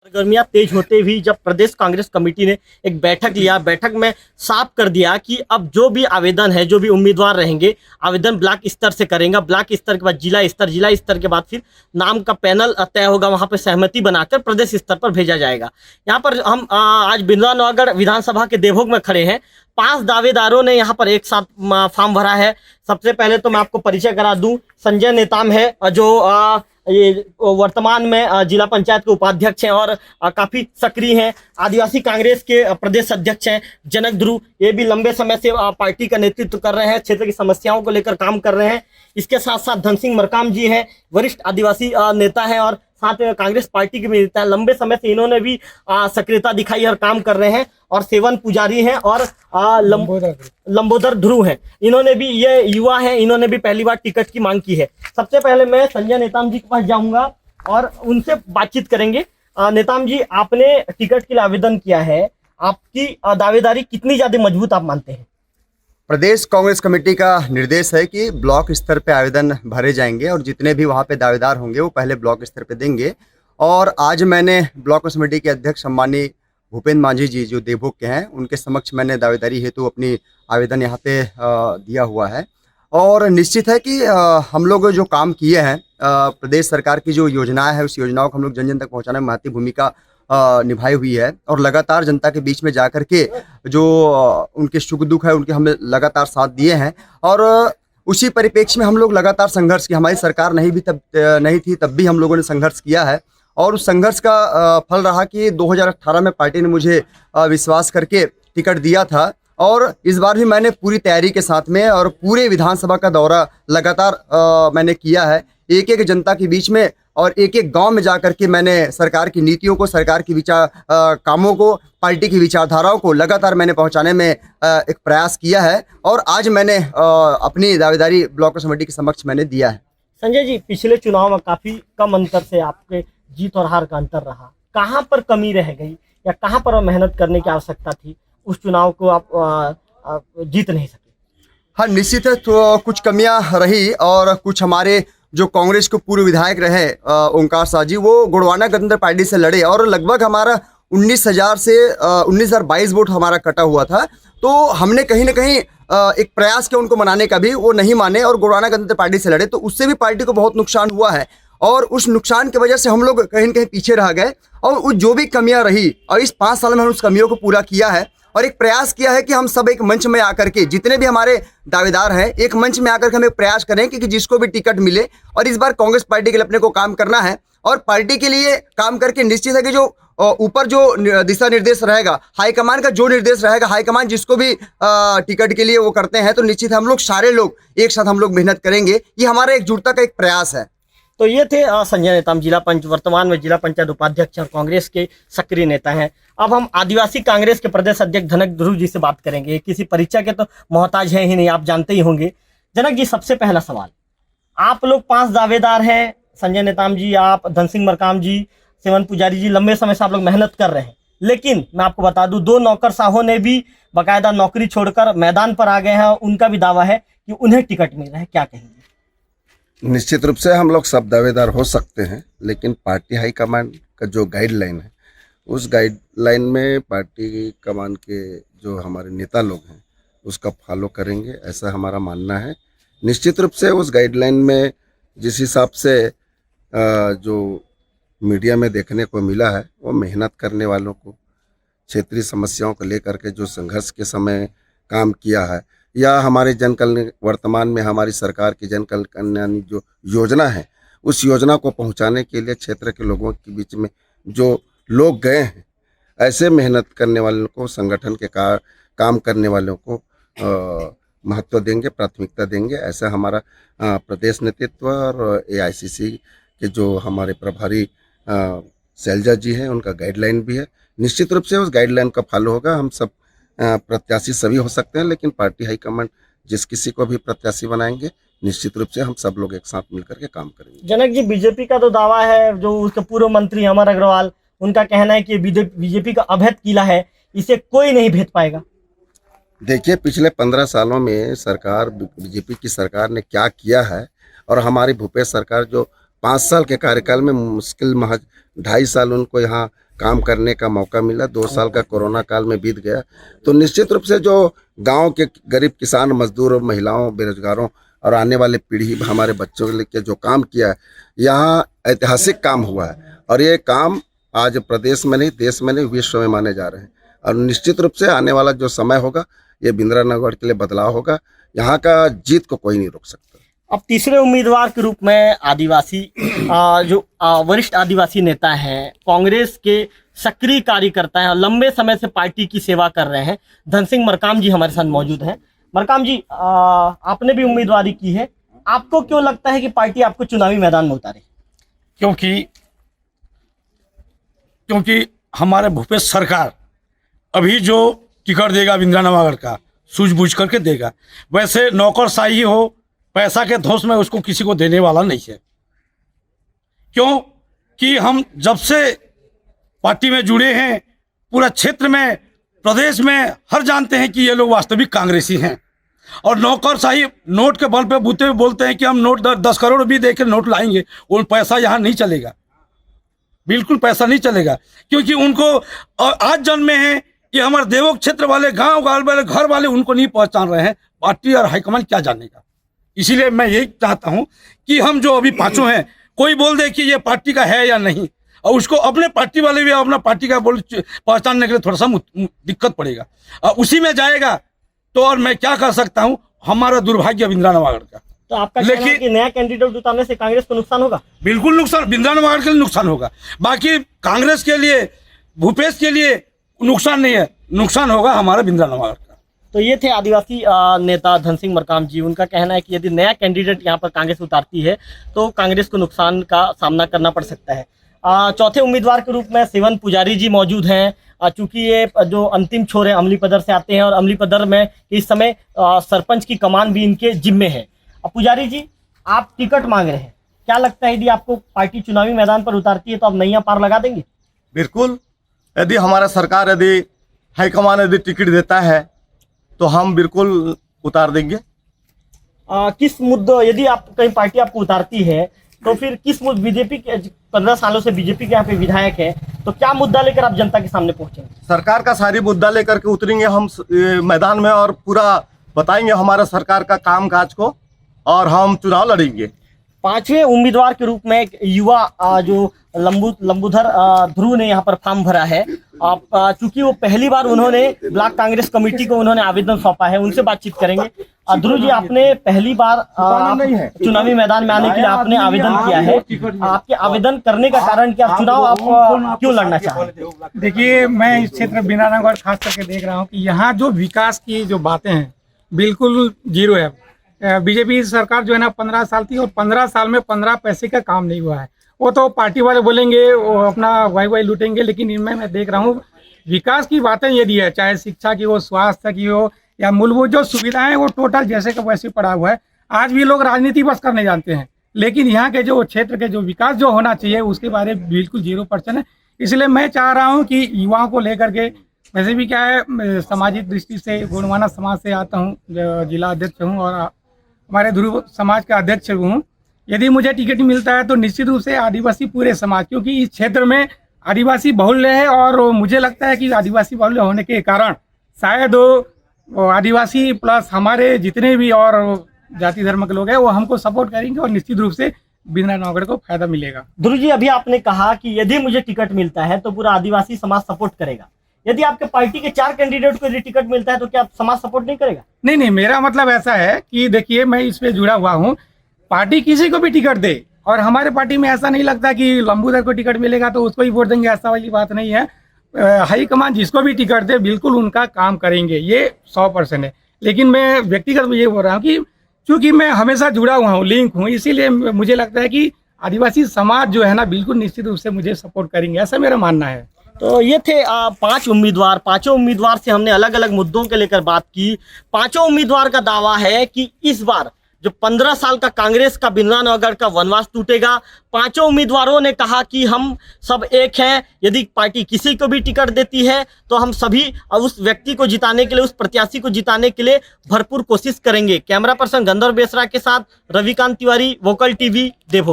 गर्मियां तेज होते भी जब प्रदेश कांग्रेस कमेटी ने एक बैठक लिया, बैठक में साफ कर दिया कि अब जो भी आवेदन है, जो भी उम्मीदवार रहेंगे, आवेदन ब्लॉक स्तर से करेंगे। ब्लॉक स्तर के बाद जिला स्तर के बाद फिर नाम का पैनल तय होगा, वहां पर सहमति बनाकर प्रदेश स्तर पर भेजा जाएगा। यहाँ पर हम आज बिंद्रानगर विधानसभा के देवभोग में खड़े हैं। 5 दावेदारों ने यहाँ पर एक साथ फॉर्म भरा है। सबसे पहले तो मैं आपको परिचय करा दूं, संजय नेताम है जो ये वर्तमान में जिला पंचायत के उपाध्यक्ष हैं और काफी सक्रिय हैं। आदिवासी कांग्रेस के प्रदेश अध्यक्ष हैं जनक ध्रुव, ये भी लंबे समय से पार्टी का नेतृत्व कर रहे हैं, क्षेत्र की समस्याओं को लेकर काम कर रहे हैं। इसके साथ साथ धन सिंह मरकाम जी हैं, वरिष्ठ आदिवासी नेता हैं और साथ में कांग्रेस पार्टी के भी नेता हैं। लंबे समय से इन्होंने भी सक्रियता दिखाई और काम कर रहे हैं। और सेवन पुजारी हैं और लंबोदर ध्रुव हैं, इन्होंने भी, ये युवा हैं, इन्होंने भी पहली बार टिकट की मांग की है। सबसे पहले मैं संजय नेताम जी के पास जाऊंगा और उनसे बातचीत करेंगे। नेताम जी, आपने टिकट के लिए आवेदन किया है, आपकी दावेदारी कितनी ज्यादा मजबूत आप मानते हैं? प्रदेश कांग्रेस कमेटी का निर्देश है कि ब्लॉक स्तर पे आवेदन भरे जाएंगे और जितने भी वहाँ पे दावेदार होंगे वो पहले ब्लॉक स्तर पे देंगे। और आज मैंने ब्लॉक कमेटी के अध्यक्ष सम्मानीय भूपेंद्र मांझी जी जो देवभोग के हैं, उनके समक्ष मैंने दावेदारी हेतु अपनी आवेदन यहाँ पे दिया हुआ है। और निश्चित है कि हम लोग जो काम किए हैं, प्रदेश सरकार की जो योजनाएं हैं, उस योजनाओं को हम लोग जन जन तक पहुँचाने में महत्वपूर्ण भूमिका निभाई हुई है। और लगातार जनता के बीच में जाकर के जो उनके सुख दुख है, उनके हमें लगातार साथ दिए हैं। और उसी परिप्रेक्ष्य में हम लोग लगातार संघर्ष किया। हमारी सरकार नहीं थी तब भी हम लोगों ने संघर्ष किया है। और उस संघर्ष का फल रहा कि 2018 में पार्टी ने मुझे विश्वास करके टिकट दिया था। और इस बार भी मैंने पूरी तैयारी के साथ में और पूरे विधानसभा का दौरा लगातार मैंने किया है, एक एक जनता के बीच में और एक एक गांव में जाकर के मैंने सरकार की नीतियों को, सरकार की कामों को, पार्टी की विचारधाराओं को लगातार मैंने पहुंचाने में एक प्रयास किया है। और आज मैंने अपनी दावेदारी ब्लॉक कमेटी के समक्ष मैंने दिया है। संजय जी, पिछले चुनाव में काफी कम अंतर से आपके जीत और हार का अंतर रहा, कहाँ पर कमी रह गई या कहाँ पर मेहनत करने की आवश्यकता थी, उस चुनाव को आप जीत नहीं सके? हाँ, निश्चित है, तो कुछ कमियां रही। और कुछ हमारे जो कांग्रेस के पूर्व विधायक रहे ओंकार शाह जी, वो गोंडवाना गणतंत्र पार्टी से लड़े और लगभग हमारा 19,022 वोट हमारा कटा हुआ था। तो हमने कहीं ना कहीं एक प्रयास किया उनको मनाने का भी, वो नहीं माने और गोंडवाना गणतंत्र पार्टी से लड़े। तो उससे भी पार्टी को बहुत नुकसान हुआ है और उस नुकसान की वजह से हम लोग कहीं न कहीं पीछे रह गए। और उस जो भी कमियां रही, और इस 5 साल में हमने उस कमियों को पूरा किया है और एक प्रयास किया है कि हम सब एक मंच में आकर के, जितने भी हमारे दावेदार हैं, एक मंच में आकर के हम एक प्रयास करें कि जिसको भी टिकट मिले। और इस बार कांग्रेस पार्टी के लिए अपने को काम करना है और पार्टी के लिए काम करके निश्चित है कि जो ऊपर जो दिशा निर्देश रहेगा, हाईकमान का जो निर्देश रहेगा, हाईकमान जिसको भी टिकट के लिए वो करते हैं, तो निश्चित हम लोग सारे लोग एक साथ हम लोग मेहनत करेंगे। ये हमारा एकजुटता का एक प्रयास है। तो ये थे संजय नेताम, वर्तमान में जिला पंचायत उपाध्यक्ष और कांग्रेस के सक्रिय नेता हैं। अब हम आदिवासी कांग्रेस के प्रदेश अध्यक्ष जनक ध्रुव जी से बात करेंगे। किसी परिचय के तो मोहताज है ही नहीं, आप जानते ही होंगे। जनक जी, सबसे पहला सवाल, आप लोग 5 दावेदार हैं, संजय नेताम जी, आप, धन सिंह मरकाम जी, सेवन पुजारी जी, लंबे समय से आप लोग मेहनत कर रहे हैं। लेकिन मैं आपको बता दूं, 2 नौकरशाहों ने भी बाकायदा नौकरी छोड़कर मैदान पर आ गए हैं। उनका भी दावा है कि उन्हें टिकट मिल रहा है, क्या कहेंगे? निश्चित रूप से हम लोग सब दावेदार हो सकते हैं, लेकिन पार्टी हाईकमान का जो गाइडलाइन है, उस गाइडलाइन में पार्टी कमान के जो हमारे नेता लोग हैं उसका फॉलो करेंगे, ऐसा हमारा मानना है। निश्चित रूप से उस गाइडलाइन में जिस हिसाब से जो मीडिया में देखने को मिला है, वो मेहनत करने वालों को, क्षेत्रीय समस्याओं को लेकर के जो संघर्ष के समय काम किया है, या हमारे जन कल्याण, वर्तमान में हमारी सरकार की जन कल्याण जो योजना है, उस योजना को पहुंचाने के लिए क्षेत्र के लोगों के बीच में जो लोग गए हैं, ऐसे मेहनत करने वालों को, संगठन के काम करने वालों को महत्व देंगे, प्राथमिकता देंगे। ऐसा हमारा प्रदेश नेतृत्व और AICC के जो हमारे प्रभारी शैलजा जी हैं, उनका गाइडलाइन भी है। निश्चित रूप से उस गाइडलाइन का फॉलो होगा। हम सब प्रत्याशी सभी हो सकते हैं, लेकिन पार्टी हाईकमान जिस किसी को भी प्रत्याशी बनाएंगे, निश्चित रूप से हम सब लोग एक साथ मिलकर के काम करेंगे। जनक जी, बीजेपी का तो दावा है, जो उसके पूर्व मंत्री अमर अग्रवाल, उनका कहना है कि बीजेपी का अवैध किला है, इसे कोई नहीं भेद पाएगा। देखिए, पिछले 15 सालों में सरकार, बीजेपी की सरकार ने क्या किया है, और हमारी भूपेश सरकार जो 5 साल के कार्यकाल में मुश्किल महज 2.5 साल उनको यहाँ काम करने का मौका मिला। 2 साल का कोरोना काल में बीत गया, तो निश्चित रूप से जो गांव के गरीब किसान, मजदूर, महिलाओं, बेरोजगारों और आने वाले पीढ़ी हमारे बच्चों के लिए जो काम किया है, यहाँ ऐतिहासिक काम हुआ है और ये काम आज प्रदेश में नहीं, देश में नहीं, विश्व में माने जा रहे हैं। और निश्चित रूप से आने वाला जो समय होगा ये बिंद्रानगढ़ के लिए बदलाव होगा। यहाँ का जीत को कोई नहीं रोक सकता। अब तीसरे उम्मीदवार के रूप में आदिवासी जो वरिष्ठ आदिवासी नेता हैं, कांग्रेस के सक्रिय कार्यकर्ता हैं और लंबे समय से पार्टी की सेवा कर रहे हैं, धन सिंह मरकाम जी हमारे साथ मौजूद हैं। मरकाम जी, आपने भी उम्मीदवारी की है, आपको क्यों लगता है कि पार्टी आपको चुनावी मैदान में उतारे? क्योंकि हमारे भूपेश सरकार अभी जो टिकट देगा बिंद्रानवागढ़ का, सूझबूझ करके देगा। वैसे नौकरशाही हो, पैसा के धौंस में उसको किसी को देने वाला नहीं है। क्यों कि हम जब से पार्टी में जुड़े हैं, पूरा क्षेत्र में, प्रदेश में हर जानते हैं कि ये लोग वास्तविक कांग्रेसी हैं। और नौकरशाही, नोट के बल पे बूते हुए बोलते हैं कि हम नोट 10 करोड़ भी देकर नोट लाएंगे, वो पैसा यहाँ नहीं चलेगा, बिल्कुल पैसा नहीं चलेगा। क्योंकि उनको आज जन्मे हैं, ये हमारे देवों क्षेत्र वाले, गांव वाले, घर वाले उनको नहीं पहचान रहे हैं। पार्टी और हाईकमान क्या जानेगा। इसीलिए मैं यही चाहता हूं कि हम जो अभी पांचों हैं, कोई बोल दे कि ये पार्टी का है या नहीं, और उसको अपने पार्टी वाले भी अपना पार्टी का बोल पहचानने के लिए थोड़ा सा दिक्कत पड़ेगा, और उसी में जाएगा तो। और मैं क्या कर सकता हूं, हमारा दुर्भाग्य बिंद्रानवागढ़ का। तो आपका कहना है कि नया कैंडिडेट उतारने से कांग्रेस को नुकसान होगा? बिल्कुल नुकसान, बिंद्रानवागढ़ के लिए नुकसान होगा। बाकी कांग्रेस के लिए, भूपेश के लिए नुकसान नहीं है, नुकसान होगा हमारा बिंद्रानवागढ़ का। तो ये थे आदिवासी नेता धन सिंह मरकाम जी। उनका कहना है कि यदि नया कैंडिडेट यहाँ पर कांग्रेस उतारती है तो कांग्रेस को नुकसान का सामना करना पड़ सकता है। चौथे उम्मीदवार के रूप में शिवन पुजारी जी मौजूद हैं। चूंकि ये जो अंतिम छोर है अमलीपदर से आते हैं और अमलीपदर में इस समय सरपंच की कमान भी इनके जिम्मे है। पुजारी जी, आप टिकट मांग रहे हैं, क्या लगता है यदि आपको पार्टी चुनावी मैदान पर उतारती है तो आप नैया पार लगा देंगे? बिल्कुल, यदि हमारा सरकार, यदि हाईकमान यदि टिकट देता है तो हम बिल्कुल उतार देंगे। किस मुद्दों, यदि आप कहीं पार्टी आपको उतारती है तो फिर किस मुद्दे, बीजेपी के 15 सालों से बीजेपी के यहाँ पे विधायक है, तो क्या मुद्दा लेकर आप जनता के सामने पहुंचेंगे? सरकार का सारी मुद्दा लेकर के उतरेंगे हम मैदान में और पूरा बताएंगे हमारा सरकार का काम काज को, और हम चुनाव लड़ेंगे। पांचवें उम्मीदवार के रूप में एक युवा जो लंबूधर ध्रुव ने यहाँ पर फॉर्म भरा है। चूंकि वो पहली बार उन्होंने ब्लॉक कांग्रेस कमेटी को उन्होंने आवेदन सौंपा है, उनसे बातचीत करेंगे। ध्रुव जी, आपने पहली बार चुनावी मैदान में आने के लिए आपने आवेदन किया है, आपके आवेदन करने का कारण क्या, चुनाव आप क्यों लड़ना चाहते हैं? देखिए, मैं इस क्षेत्र बिंद्रानगढ़ खास करके देख रहा हूँ कि यहाँ जो विकास की जो बातें हैं बिल्कुल जीरो है। बीजेपी सरकार जो है ना 15 साल थी और 15 साल में 15 पैसे का काम नहीं हुआ है। वो तो पार्टी वाले बोलेंगे, वो अपना वाई लूटेंगे, लेकिन इनमें मैं देख रहा हूँ विकास की बातें यदि है, चाहे शिक्षा की हो, स्वास्थ्य की हो, या मूलभूत जो सुविधाएं, वो टोटल जैसे का वैसे पड़ा हुआ है। आज भी लोग राजनीति बस करने जानते हैं, लेकिन यहाँ के जो क्षेत्र के जो विकास जो होना चाहिए उसके बारे में बिल्कुल 0% है। इसलिए मैं चाह रहा हूँ कि युवाओं को लेकर के, वैसे भी क्या है, सामाजिक दृष्टि से गुणवाना समाज से आता हूँ, जिला अध्यक्ष हूँ और हमारे ध्रुव समाज का अध्यक्ष हूँ। यदि मुझे टिकट मिलता है तो निश्चित रूप से आदिवासी पूरे समाज, क्योंकि इस क्षेत्र में आदिवासी बहुल्य है और मुझे लगता है कि आदिवासी बहुल्य होने के कारण शायद आदिवासी प्लस हमारे जितने भी और जाति धर्म के लोग हैं वो हमको सपोर्ट करेंगे और निश्चित रूप से बिंद्रानगढ़ को फायदा मिलेगा। ध्रुव जी, अभी आपने कहा कि यदि मुझे टिकट मिलता है तो पूरा आदिवासी समाज सपोर्ट करेगा। यदि आपके पार्टी के 4 कैंडिडेट को यदि टिकट मिलता है तो क्या समाज सपोर्ट नहीं करेगा? नहीं, मेरा मतलब ऐसा है कि देखिए, मैं इस पे जुड़ा हुआ हूँ, पार्टी किसी को भी टिकट दे, और हमारे पार्टी में ऐसा नहीं लगता कि लंबूधर को टिकट मिलेगा तो उसको ही वोट देंगे, ऐसा वाली बात नहीं है। हाईकमान जिसको भी टिकट दे बिल्कुल उनका काम करेंगे, ये 100% है। लेकिन मैं व्यक्तिगत ये बोल रहा हूँ कि चूंकि मैं हमेशा जुड़ा हुआ हूँ, लिंक हूँ, इसीलिए मुझे लगता है कि आदिवासी समाज जो है ना बिल्कुल निश्चित रूप से मुझे सपोर्ट करेंगे, ऐसा मेरा मानना है। तो ये थे 5 उम्मीदवार। पांचों उम्मीदवार से हमने अलग अलग मुद्दों के लेकर बात की। पांचों उम्मीदवार का दावा है कि इस बार जो 15 साल का कांग्रेस का बिंद्रानगढ़ का वनवास टूटेगा। पांचों उम्मीदवारों ने कहा कि हम सब एक हैं, यदि पार्टी किसी को भी टिकट देती है तो हम सभी उस व्यक्ति को जिताने के लिए, उस प्रत्याशी को जिताने के लिए भरपूर कोशिश करेंगे। कैमरा पर्सन गंधर्व बेसरा के साथ रविकांत तिवारी, वोकल टीवी, देवभोग।